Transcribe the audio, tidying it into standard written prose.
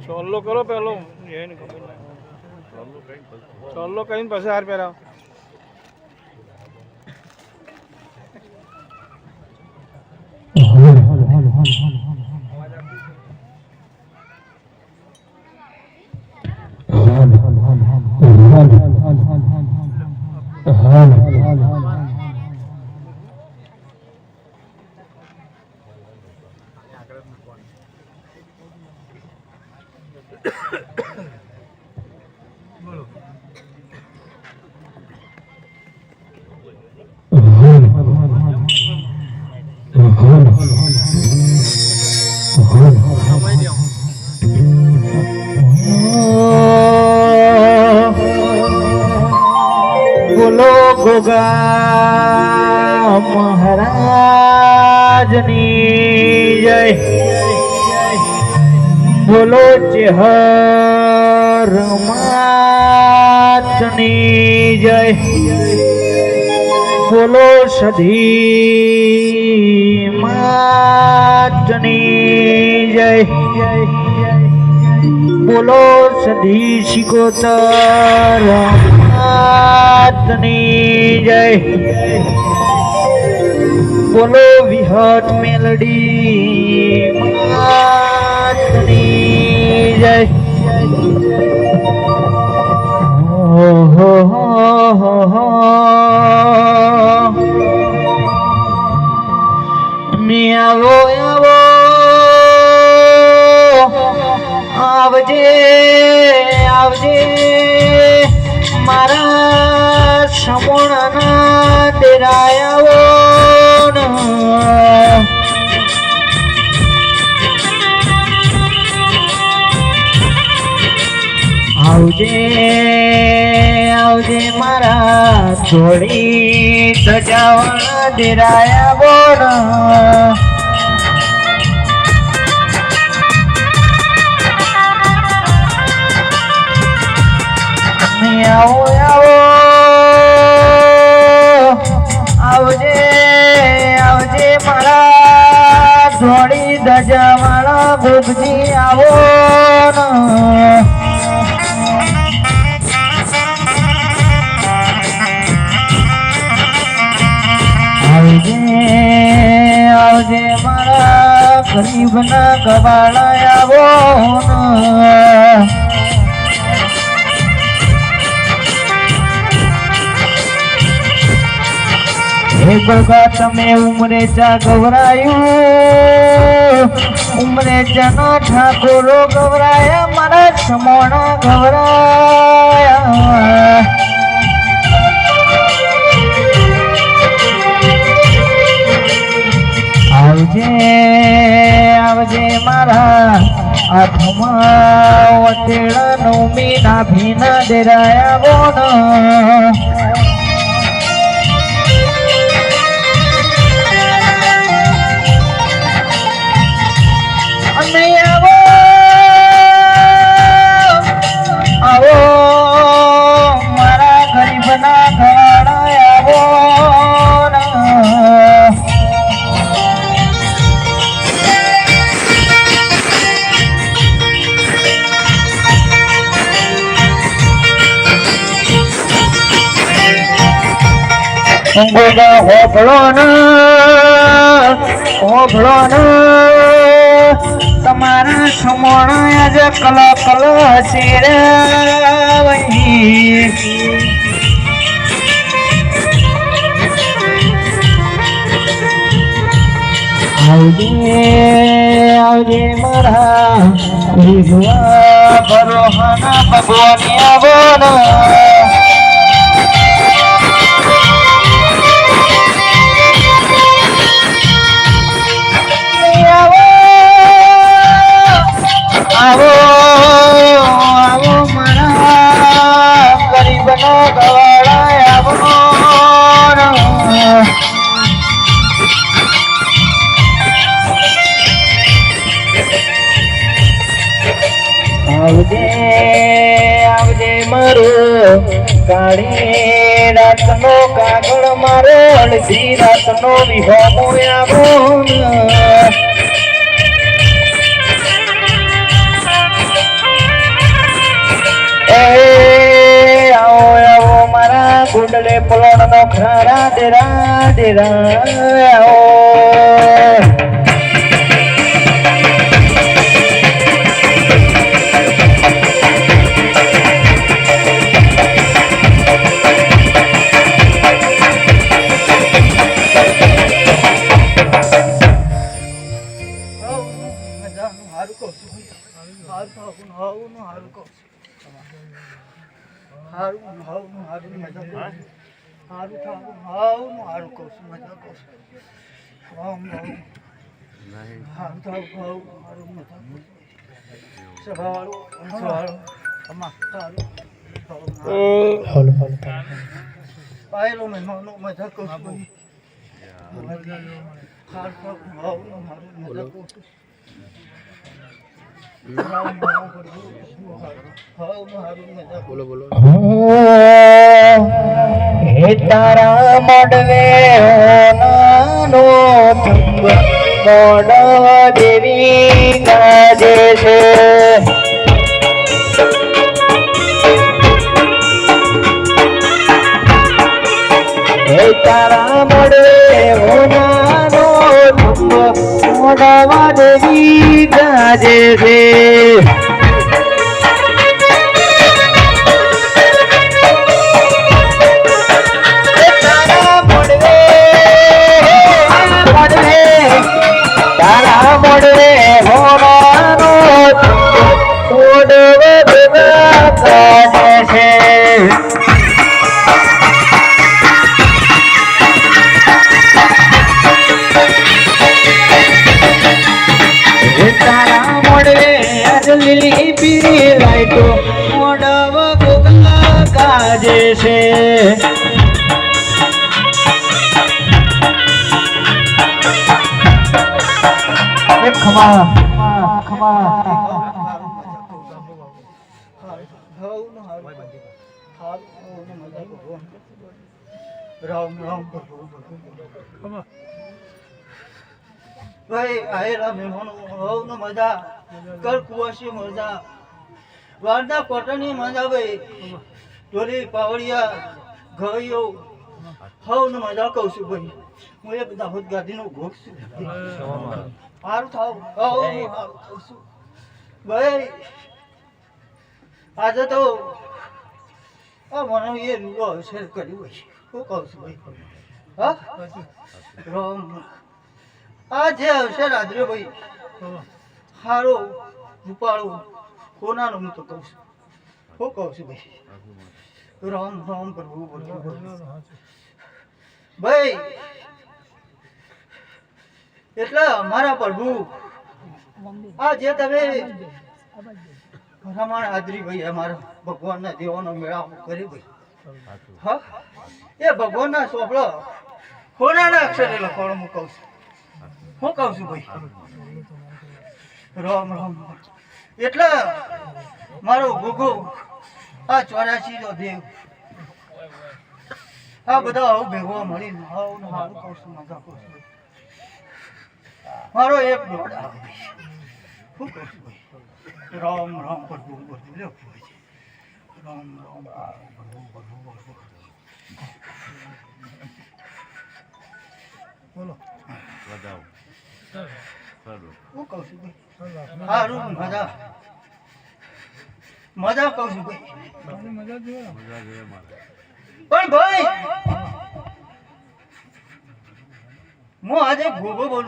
ચોલ્લો કરો પેલો ચોલ્લો કહીને પછી હાર પહેરાવ. બોલો ગોગા મહારાજની જય. બોલો ચેહર માતની જય. બોલો સધી માતની જય. બોલો સધી શિકોતર માતની જય. બોલો વિહત મેલડી માતની જય. હો હો હો હો આવો આવો આવજે આવજે મારા સમોણાના ડેરાયાવો. આવજે આવજે મારા થોડી સજાવણા ડેરાયાવો. આવો આવો આવજે આવજે મારા થોડી ધજાવાળા ગોપજી આવો. આવજે આવજે મારા ગરીબના ગવાળા આવો. હે ગોગા તમે ઉમરે ચા ગવરાયું, ઉમરે ચાનો ઠાકોરો ગવરાયા, મારા સમોણા ગવરાયા. આવજે આવજે મારા આઠમા વટેડાનું મીના ભીના ડેરાયા બોન. આવો મારા ગરીબના ઘરડા આવો. હોભળો ને તમારા સમોણા આજે કલ કલ હસી રે. આવજે આવજે મારા વિધવા ભરોહાના ભગવાન આવો. આવો આવો મારા ગરીબનો ગવાળા આવો. આવજે આવજે મારો કાળી રાતનો કાગળ મારો અડધી રાતનો વિહોમો આવો આવો મારા ગુંડલે પલોણ નો ખરા ડેરા ડેરા હે તારા મોડવે નાનો થંભ મોડ દેવી ગાજે છે હે તારા મોડવે નાનો થંભ મોડવા દેવી ગાજે છે મોડવે હોવાનો છોડવે ભેગા કાઢે છે તારા મોડવે લીલી પીરી લાઈટો મોડવ ભેગા કાઢે છે ખમા રામ રામ ભાઈ આયેલા મહેમાનો હવનો મજા કર કુવાસી મજા વારના કોટની મજા ભાઈ ઢોલી પાવડિયા ગયો હવનો મજા કહું છું ભાઈ હું એક દાહોદ ગાડીનો ઘોક છું સારું થાવ ભાઈ આજે તો મને એ રૂડો અવસર કર્યું હોય શું કહું છું ભાઈ હા રામ આ જે અવસર આદર્યો ભાઈ સારો રૂપાળો કોનાનો હું તો કહું છું શું કહું છું ભાઈ રામ રામ પ્રભુ ભાઈ એટલે અમારા પ્રભુ આ જે તમે રમાણ હાજરી ભાઈ અમારા ભગવાનના દેવાનો મેળાવો કરી ભાઈ હા એ ભગવાનના ચોપડો ખોનાના અક્ષરે લખવાનો હું કહું છું હું કહું છું ભાઈ રામ રામ એટલે મારો ભોગો આ 84 નો દેવ આ બધા આવું ભેગો મળીને આવું સારું કહું છું મજા કહું છું મારો એક દોડ આવે શું કહું છું ભાઈ રામ રામ પ્રભુ પ્રભુ લે રામ રામ પ્રભુ પ્રભુ બોલો બતાવો શું કહું છું ભાઈ સારું મજા મજા કહું છું ભાઈ મજા જોઈએ પણ ભાઈ હું આજે ભોગો બોલું